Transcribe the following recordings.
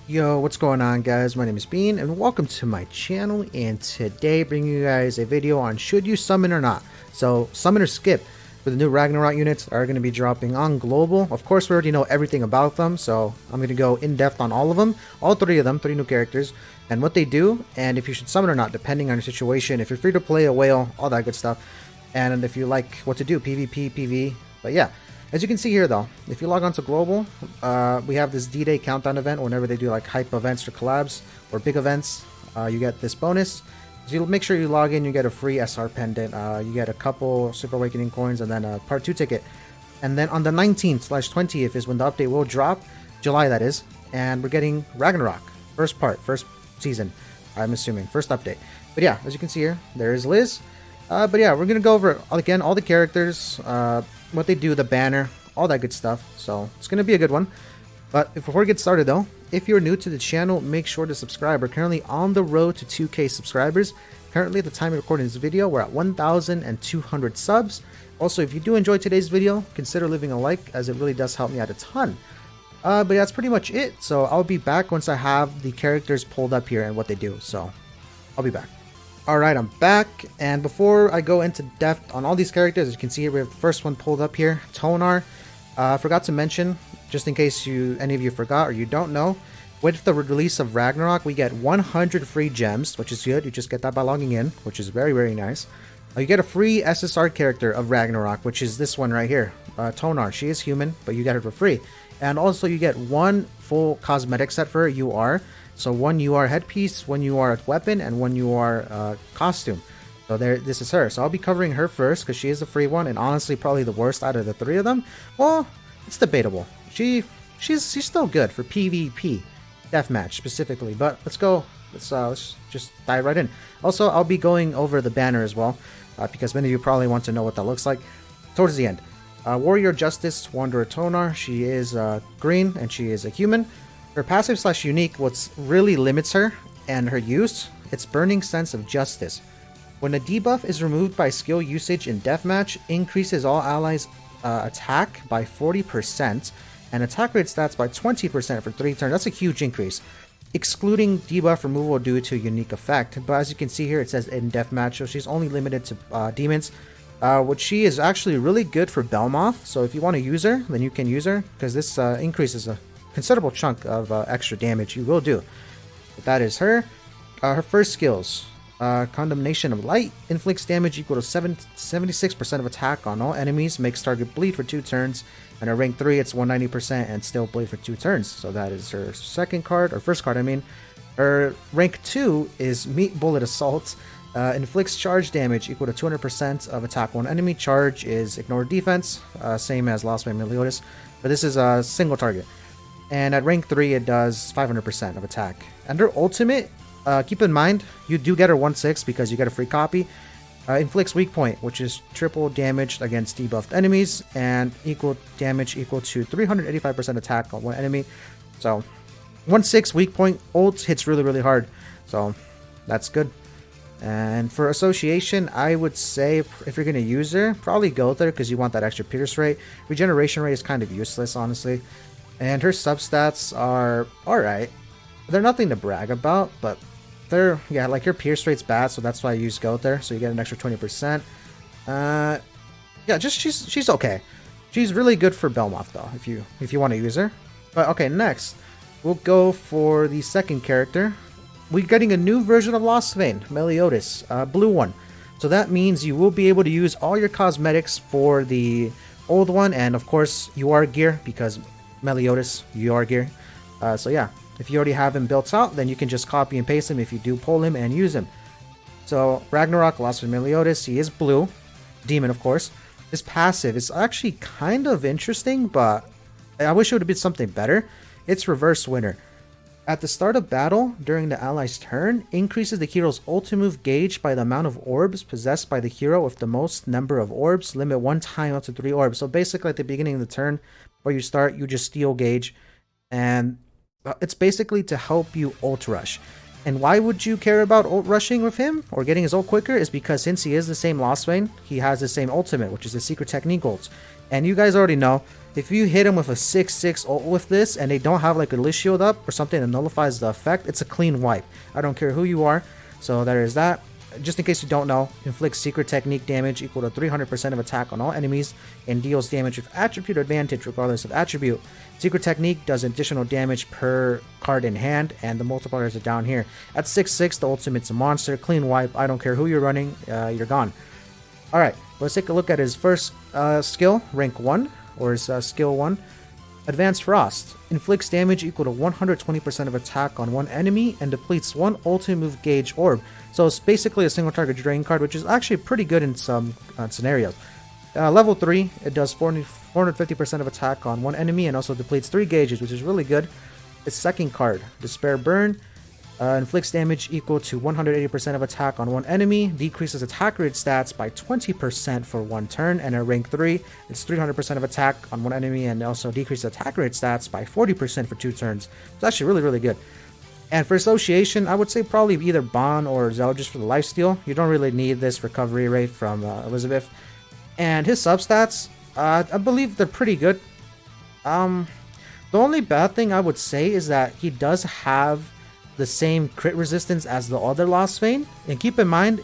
Yo, what's going on, guys? My name is Bean and welcome to my channel, and today bringing you guys a video on should you summon or not. So summon or skip for the new Ragnarok units are going to be dropping on global. Of course, we already know everything about them, so I'm going to go in depth on all of them, all three of them, three new characters, and what they do, and if you should summon or not depending on your situation, if you're free to play a whale, all that good stuff, and if you like what to do, PvP, PV. But yeah, as you can see here though, if you log on to global, we have this D-Day countdown event. Whenever they do like hype events or collabs or big events, you get this bonus. So you make sure you log in, you get a free SR pendant, you get a couple Super Awakening coins, and then a part 2 ticket. And then on the 19th/20th is when the update will drop, July that is, and we're getting Ragnarok, first part, first season, I'm assuming, first update. But yeah, as you can see here, there is Liz. But yeah, we're gonna go over again all the characters, what they do, the banner, all that good stuff. So it's gonna be a good one. But before we get started though, if you're new to the channel, make sure to subscribe. We're currently on the road to 2K subscribers. Currently, at the time of recording this video, we're at 1,200 subs. Also, if you do enjoy today's video, consider leaving a like, as it really does help me out a ton. But yeah, that's pretty much it. So I'll be back once I have the characters pulled up here and what they do. So I'll be back. Alright, I'm back, and before I go into depth on all these characters, as you can see here, we have the first one pulled up here, THONAR. I forgot to mention, just in case any of you forgot or you don't know, with the release of Ragnarok, we get 100 free gems, which is good. You just get that by logging in, which is very, very nice. You get a free SSR character of Ragnarok, which is this one right here, THONAR. She is human, but you get her for free. And also you get one full cosmetic set for her, UR. So one UR headpiece, one UR weapon, and one UR costume. So this is her. So I'll be covering her first because she is the free one, and honestly probably the worst out of the three of them. Well, it's debatable. She's still good for PvP, deathmatch specifically. But let's go. Let's just dive right in. Also, I'll be going over the banner as well, because many of you probably want to know what that looks like towards the end. Warrior Justice Wanderer THONAR. She is green and she is a human. Her passive/unique, what really limits her and her use, it's Burning Sense of Justice. When a debuff is removed by skill usage in deathmatch, increases all allies' attack by 40% and attack rate stats by 20% for 3 turns. That's a huge increase, excluding debuff removal due to unique effect. But as you can see here, it says in deathmatch, so she's only limited to demons. Which she is actually really good for Belmoth. So if you want to use her, then you can use her, because this increases a considerable chunk of extra damage. You will do. But that is her. Her first skills. Condemnation of Light. Inflicts damage equal to 76% of attack on all enemies. Makes target bleed for 2 turns. And her rank 3, it's 190% and still bleed for 2 turns. So that is her second card, or first card I mean. Her rank 2 is Meat Bullet Assault. Inflicts charge damage equal to 200% of attack on enemy. Charge is ignore defense, same as Lost by Meliodas. But this is a single target. And at rank 3, it does 500% of attack. And her ultimate, keep in mind, you do get her 1/6 because you get a free copy. Inflicts weak point, which is triple damage against debuffed enemies, and equal damage equal to 385% attack on one enemy. So 1/6 weak point, ult hits really, really hard. So that's good. And for association, I would say if you're going to use her, probably go there because you want that extra pierce rate. Regeneration rate is kind of useless, honestly. And her substats are alright. They're nothing to brag about, but they're, yeah, like her pierce rate's bad, so that's why I use Goat there, so you get an extra 20%. Yeah, just she's okay. She's really good for Belmoth though, if you want to use her. But okay, next we'll go for the second character. We're getting a new version of Lost Vayne, Meliodas, blue one. So that means you will be able to use all your cosmetics for the old one, and of course UR gear, because Meliodas, UR gear. So yeah, if you already have him built out, then you can just copy and paste him if you do pull him and use him. So Ragnarok, Lost Vayne Meliodas, he is blue, demon of course. His passive is actually kind of interesting, but I wish it would have been something better. It's Reverse Winner. At the start of battle, during the ally's turn, increases the hero's ultimate move gauge by the amount of orbs possessed by the hero with the most number of orbs. Limit 1 time up to 3 orbs. So basically at the beginning of the turn, where you start, you just steal gauge. And it's basically to help you ult rush. And why would you care about ult rushing with him or getting his ult quicker? Is because since he is the same Lost Vein, he has the same ultimate, which is the Secret Technique ult. And you guys already know, if you hit him with a 6/6 ult with this and they don't have like a list shield up or something that nullifies the effect, it's a clean wipe. I don't care who you are. So there is that. Just in case you don't know, inflicts secret technique damage equal to 300% of attack on all enemies and deals damage with attribute advantage regardless of attribute. Secret technique does additional damage per card in hand, and the multipliers are down here. At 6/6, the ultimate's a monster, clean wipe. I don't care who you're running, you're gone. Alright, let's take a look at his first skill, rank 1, or his skill 1. Advanced Frost. Inflicts damage equal to 120% of attack on one enemy and depletes one ultimate move gauge orb. So it's basically a single target drain card, which is actually pretty good in some scenarios. Level 3, it does 450% of attack on one enemy and also depletes 3 gauges, which is really good. Its second card, Despair Burn. Inflicts damage equal to 180% of attack on one enemy, decreases attack rate stats by 20% for one turn, and at rank 3, it's 300% of attack on one enemy and also decreases attack rate stats by 40% for 2 turns. It's actually really, really good. And for association, I would say probably either Bon or Zell just for the lifesteal. You don't really need this recovery rate from Elizabeth. And his substats, I believe they're pretty good. The only bad thing I would say is that he does have the same crit resistance as the other Lost Vein, and keep in mind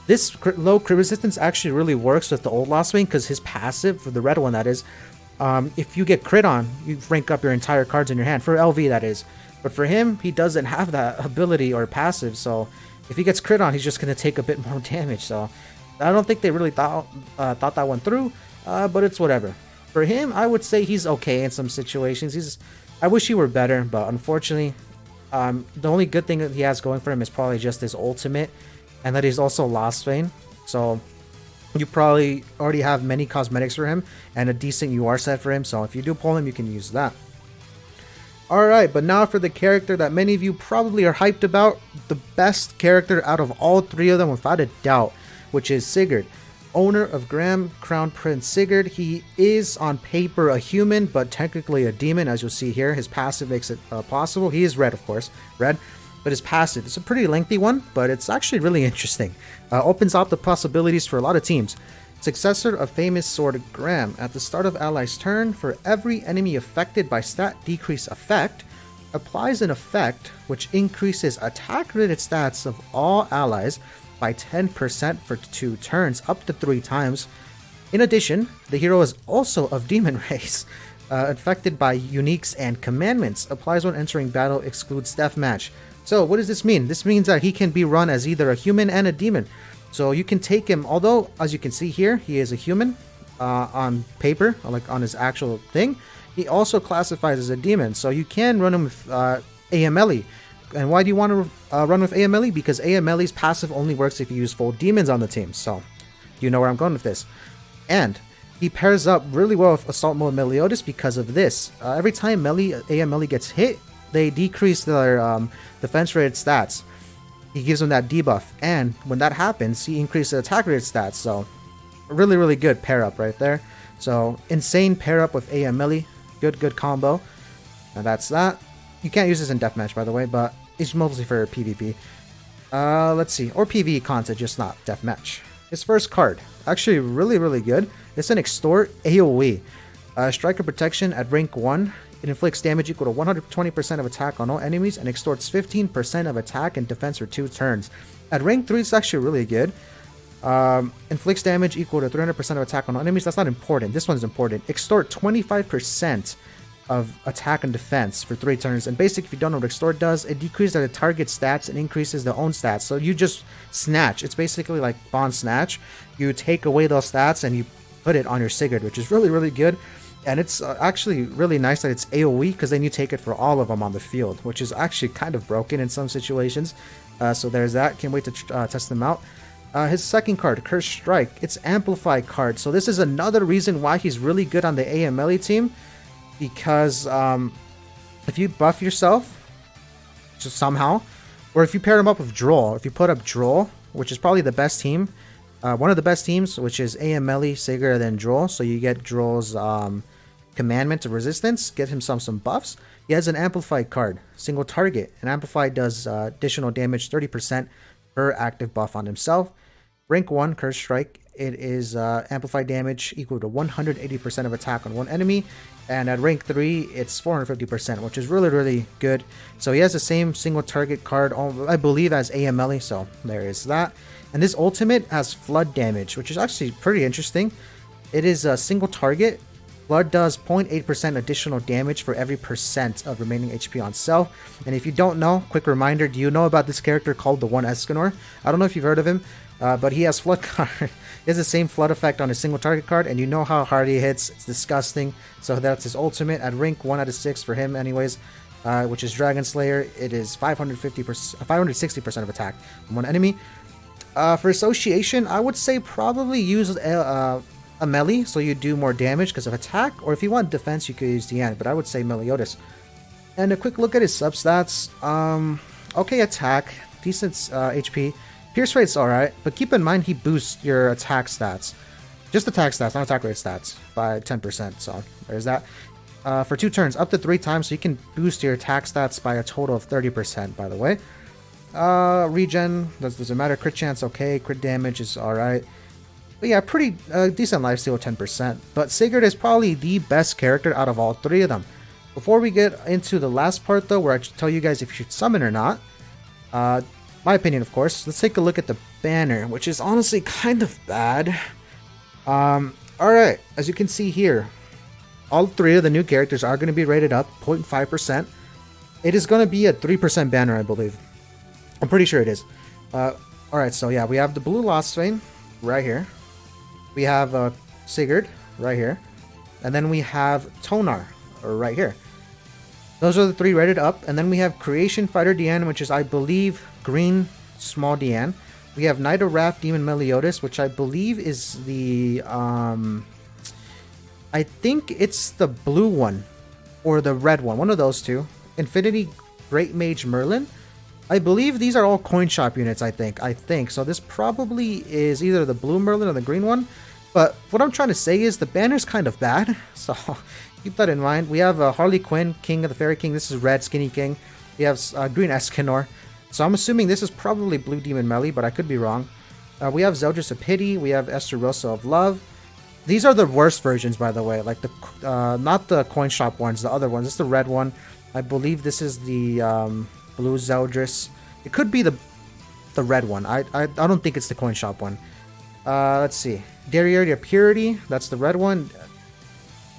this low crit resistance actually really works with the old Lost Vein because his passive, for the red one that is, if you get crit on, you rank up your entire cards in your hand, for LV that is. But for him, he doesn't have that ability or passive, so if he gets crit on, he's just going to take a bit more damage. So I don't think they really thought that one through, but it's whatever. For him, I would say he's okay in some situations. I wish he were better, but unfortunately, the only good thing that he has going for him is probably just his ultimate, and that he's also Lost Vein. So you probably already have many cosmetics for him and a decent UR set for him. So if you do pull him, you can use that. Alright, but now for the character that many of you probably are hyped about, the best character out of all 3 of them without a doubt, which is Sigurd. Owner of Graham, Crown Prince Sigurd. He is on paper a human, but technically a demon, as you'll see here. His passive makes it possible. He is red, of course, red, but his passive, it's a pretty lengthy one, but it's actually really interesting. Opens up the possibilities for a lot of teams. Successor of famous sword Graham. At the start of ally's turn, for every enemy affected by stat decrease effect, applies an effect which increases attack rated stats of all allies by 10% for 2 turns, up to 3 times. In addition, the hero is also of demon race, affected by uniques and commandments. Applies when entering battle, excludes deathmatch. So what does this mean? This means that he can be run as either a human and a demon. So you can take him, although as you can see here, he is a human on paper, like on his actual thing. He also classifies as a demon, so you can run him with AMLE. And why do you want to run with AMLE? Because AMLE's passive only works if you use full demons on the team. So you know where I'm going with this. And he pairs up really well with Assault Mode Meliodas because of this. Every time AMLE gets hit, they decrease their defense rated stats. He gives them that debuff, and when that happens, he increases the attack rated stats. So really, really good pair up right there. So insane pair up with AMLE. Good combo. And that's that. You can't use this in deathmatch, by the way, but it's mostly for PvP. Let's see, or PvE content, just not deathmatch. His first card, actually really, really good. It's an Extort AoE. Striker Protection at rank 1. It inflicts damage equal to 120% of attack on all enemies and extorts 15% of attack and defense for 2 turns. At rank 3, it's actually really good. Inflicts damage equal to 300% of attack on all enemies. That's not important. This one's important. Extort 25% of attack and defense for 3 turns. And basically, if you don't know what Extort does, it decreases the target stats and increases their own stats. So you just snatch. It's basically like Bond Snatch. You take away those stats and you put it on your Sigurd, which is really, really good. And it's actually really nice that it's AoE, because then you take it for all of them on the field, which is actually kind of broken in some situations. So there's that. Can't wait to test them out. His second card, Cursed Strike. It's Amplify card. So this is another reason why he's really good on the AMLE team. Because if you buff yourself just somehow, or if you pair him up with Droll, if you put up Droll, which is probably the best team, one of the best teams, which is AMLE, Sigurd, and then Droll. So you get Droll's commandment of resistance, get him some buffs. He has an amplified card, single target. An amplified does additional damage 30% per active buff on himself. Rank 1 Curse Strike. It is amplified damage equal to 180% of attack on one enemy. And at rank 3, it's 450%, which is really, really good. So he has the same single target card, I believe, as AMLE. So there is that. And this ultimate has flood damage, which is actually pretty interesting. It is a single target. Flood does 0.8% additional damage for every percent of remaining HP on self. And if you don't know, quick reminder, do you know about this character called the One Escanor? I don't know if you've heard of him, but he has Flood card. He has the same Flood effect on his single target card, and you know how hard he hits. It's disgusting. So that's his ultimate at rank 1 out of 6 for him anyways, which is Dragon Slayer. It is 560% of attack on one enemy. For association, I would say probably use a melee, so you do more damage because of attack, or if you want defense, you could use Deanne, but I would say Meliodas. And a quick look at his substats. Okay, attack, decent HP. Pierce rate's alright, but keep in mind he boosts your attack stats. Just attack stats, not attack rate stats, by 10%, so there's that. For 2 turns, up to 3 times, so you can boost your attack stats by a total of 30%, by the way. Regen, doesn't matter. Crit chance, okay. Crit damage is alright. But yeah, pretty decent lifesteal, 10%. But Sigurd is probably the best character out of all 3 of them. Before we get into the last part, though, where I tell you guys if you should summon or not, my opinion, of course, let's take a look at the banner, which is honestly kind of bad. Alright, as you can see here, all 3 of the new characters are going to be rated up 0.5%. It is going to be a 3% banner, I believe. I'm pretty sure it is. Alright, so yeah, we have the blue Lostvayne right here. We have Sigurd right here. And then we have THONAR right here. Those are the 3 rated up. And then we have Creation Fighter Deanne, which is, I believe, green small Deanne. We have Knight of Wrath Demon Meliodas, which I believe is the... I think it's the blue one. Or the red one. One of those 2. Infinity Great Mage Merlin. I believe these are all coin shop units, I think. So this probably is either the blue Merlin or the green one. But what I'm trying to say is the banner's kind of bad. So keep that in mind. We have Harley Quinn, King of the Fairy King. This is red Skinny King. We have green Escanor. So I'm assuming this is probably blue Demon Melee, but I could be wrong. We have Zeldris of Pity. We have Esterosa of Love. These are the worst versions, by the way. Like the not the coin shop ones, the other ones. This is the red one. I believe this is the... blue Zeldris. It could be the red one. I don't think it's the coin shop one. Let's see. Derriere of Purity. That's the red one.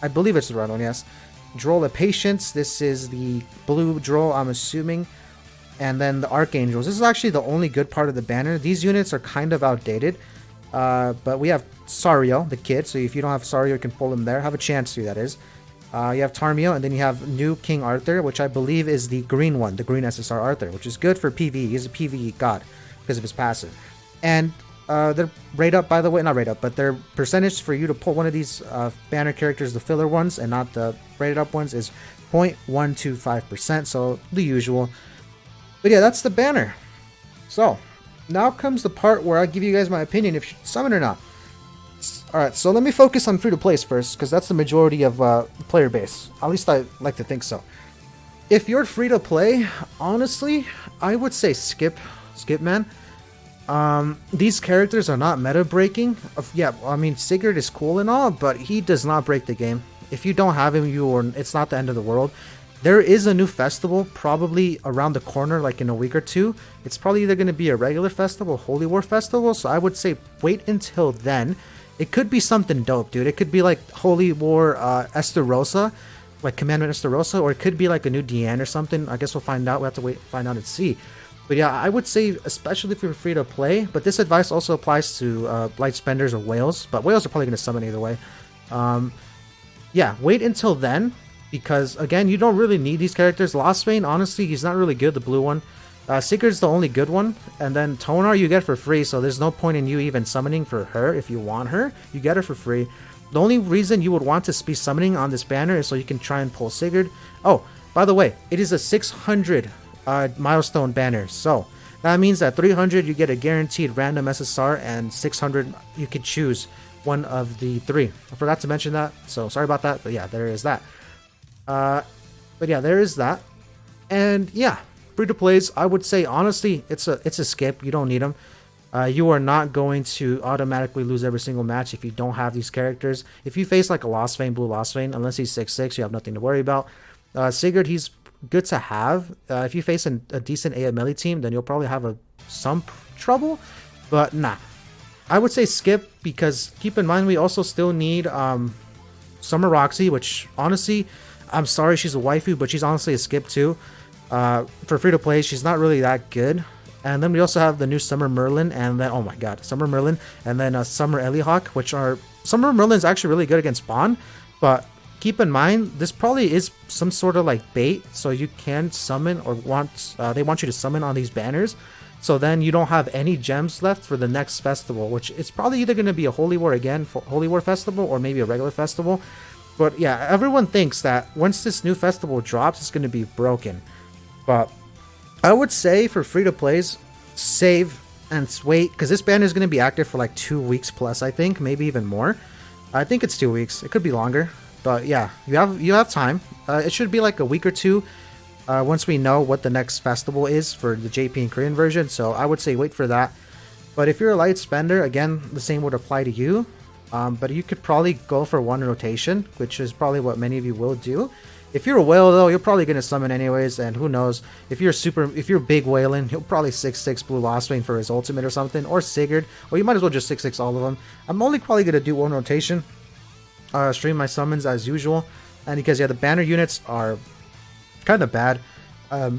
I believe it's the red one, yes. Droll of Patience. This is the blue Droll, I'm assuming. And then the Archangels. This is actually the only good part of the banner. These units are kind of outdated. But we have Sario, the kid. So if you don't have Sario, you can pull him there. Have a chance to, that is. You have Tarmio, and then you have new King Arthur, which I believe is the green one, the green SSR Arthur, which is good for PvE. He's a PvE god because of his passive. And they're rate up, by the way, not rate up, but their percentage for you to pull one of these banner characters, the filler ones, and not the rated up ones, is 0.125%, so the usual. But yeah, that's the banner. So, now comes the part where I give you guys my opinion if you should summon or not. Alright, so let me focus on free-to-plays first, because that's the majority of the player base. At least I like to think so. If you're free-to-play, honestly, I would say skip, man. These characters are not meta-breaking. Yeah, I mean, Sigurd is cool and all, but he does not break the game. If you don't have him, it's not the end of the world. There is a new festival probably around the corner, like in a week or 2. It's probably either going to be a regular festival, Holy War festival, so I would say wait until then. It could be something dope, dude. It could be like Holy War Esterosa, like Commandment Esterosa, or it could be like a new Deanne or something. I guess we'll find out. We have to wait, find out and see. But yeah, I would say, especially if you're free to play, but this advice also applies to light spenders or whales, but whales are probably going to summon either way. Yeah, wait until then, because again, you don't really need these characters. Lostvayne, honestly, he's not really good, the blue one. Sigurd's the only good one, and then THONAR you get for free, so there's no point in you even summoning for her. If you want her, you get her for free. The only reason you would want to be summoning on this banner is so you can try and pull Sigurd. Oh, by the way, it is a 600 milestone banner, so that means that 300 you get a guaranteed random SSR, and 600 you could choose one of the 3. I forgot to mention that, so sorry about that, but yeah, there is that. But yeah, there is that. And yeah, free to plays, I would say honestly, it's a skip. You don't need them. You are not going to automatically lose every single match if you don't have these characters. If you face like a Lost Vein, Blue Lost Vein, unless he's 6'6", you have nothing to worry about. Sigurd, he's good to have. If you face a decent AF melee team, then you'll probably have some trouble. But nah, I would say skip, because keep in mind we also still need Summer Roxy, which honestly, I'm sorry she's a waifu, but she's honestly a skip too. For free to play, she's not really that good. And then we also have the new Summer Merlin, and then, oh my god, Summer Merlin, and then Summer Elihawk, which are, Summer Merlin's actually really good against Spawn, but keep in mind, this probably is some sort of like bait, so you can summon, or they want you to summon on these banners, so then you don't have any gems left for the next festival, which it's probably either going to be a Holy War again, for Holy War festival, or maybe a regular festival. But yeah, everyone thinks that once this new festival drops, it's going to be broken. But I would say for free to plays, save and wait, because this banner is going to be active for like 2 weeks plus, I think, maybe even more. I think it's 2 weeks. It could be longer, but yeah, you have time. It should be like a week or two once we know what the next festival is for the JP and Korean version. So I would say wait for that. But if you're a light spender, again, the same would apply to you. But you could probably go for one rotation, which is probably what many of you will do. If you're a whale though, you're probably gonna summon anyways, and who knows, if you're big whaling, he'll probably 6-6 Blue Lost Vein for his ultimate or something, or Sigurd, or you might as well just 6-6 all of them. I'm only probably gonna do one rotation, stream my summons as usual, and because yeah, the banner units are kind of bad. I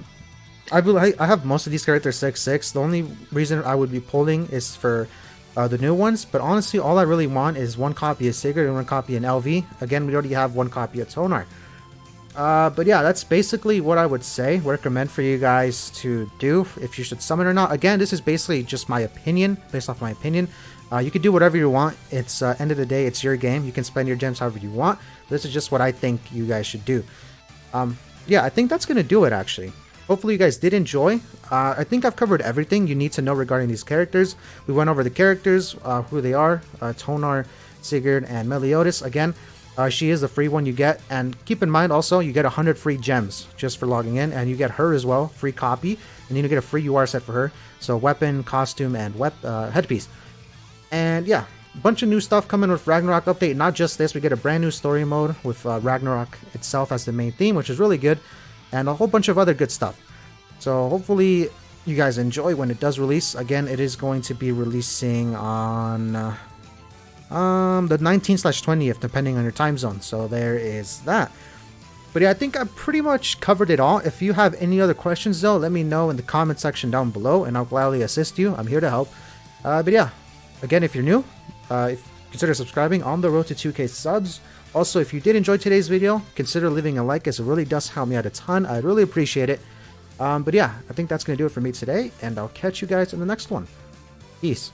have most of these characters 6-6. The only reason I would be pulling is for the new ones, but honestly, all I really want is one copy of Sigurd and one copy in LV. Again, we already have one copy of THONAR. But yeah, that's basically what I would say, recommend for you guys to do, if you should summon or not. Again, this is basically just my opinion, based off my opinion. You can do whatever you want. It's end of the day, it's your game. You can spend your gems however you want. This is just what I think you guys should do. Yeah, I think that's going to do it, actually. Hopefully you guys did enjoy. I think I've covered everything you need to know regarding these characters. We went over the characters, who they are, THONAR, Sigurd, and Meliodas. Again, she is the free one you get, and keep in mind also you get 100 free gems just for logging in, and you get her as well, free copy, and you get a free UR set for her, so weapon, costume, and headpiece. And yeah, a bunch of new stuff coming with Ragnarok update. Not just this, we get a brand new story mode with Ragnarok itself as the main theme, which is really good, and a whole bunch of other good stuff. So hopefully you guys enjoy when it does release. Again, it is going to be releasing on the 19/20th, depending on your time zone. So there is that. But yeah, I think I pretty much covered it all. If you have any other questions though, let me know in the comment section down below, and I'll gladly assist you. I'm here to help. But yeah, again, if you're new, consider subscribing on the road to 2K subs. Also, if you did enjoy today's video, consider leaving a like, as it really does help me out a ton. I really appreciate it. But yeah, I think that's going to do it for me today, and I'll catch you guys in the next one. Peace.